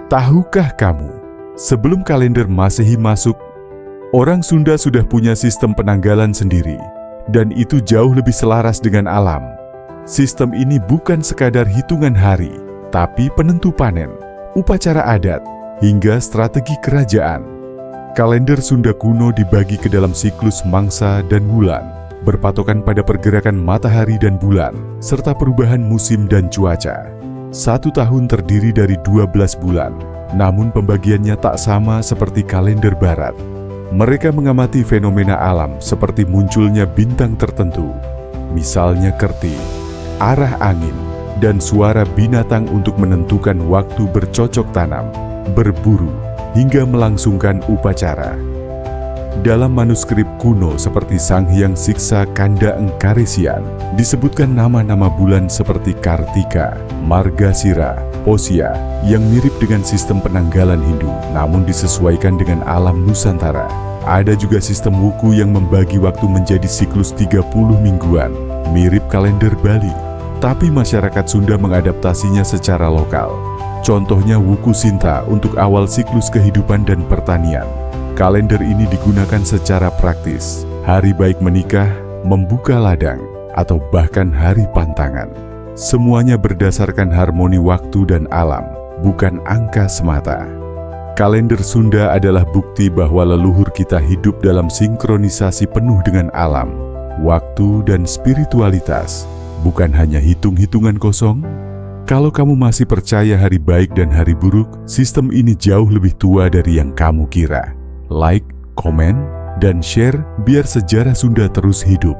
Tahukah kamu, sebelum kalender Masehi masuk, orang Sunda sudah punya sistem penanggalan sendiri, dan itu jauh lebih selaras dengan alam. Sistem ini bukan sekadar hitungan hari, tapi penentu panen, upacara adat, hingga strategi kerajaan. Kalender Sunda kuno dibagi ke dalam siklus mangsa dan wulan, berpatokan pada pergerakan matahari dan bulan, serta perubahan musim dan cuaca. Satu tahun terdiri dari 12 bulan, namun pembagiannya tak sama seperti kalender barat. Mereka mengamati fenomena alam seperti munculnya bintang tertentu, misalnya kerti, arah angin, dan suara binatang untuk menentukan waktu bercocok tanam, berburu, hingga melangsungkan upacara. Dalam manuskrip kuno seperti Sanghyang Siksa Kanda Engkaresian, disebutkan nama-nama bulan seperti Kartika, Margasira, Posya, yang mirip dengan sistem penanggalan Hindu, namun disesuaikan dengan alam Nusantara. Ada juga sistem wuku yang membagi waktu menjadi siklus 30 mingguan, mirip kalender Bali. Tapi masyarakat Sunda mengadaptasinya secara lokal. Contohnya wuku Sinta untuk awal siklus kehidupan dan pertanian. Kalender ini digunakan secara praktis, hari baik menikah, membuka ladang, atau bahkan hari pantangan. Semuanya berdasarkan harmoni waktu dan alam, bukan angka semata. Kalender Sunda adalah bukti bahwa leluhur kita hidup dalam sinkronisasi penuh dengan alam, waktu, dan spiritualitas, bukan hanya hitung-hitungan kosong. Kalau kamu masih percaya hari baik dan hari buruk, sistem ini jauh lebih tua dari yang kamu kira. Like, komen, dan share biar sejarah Sunda terus hidup.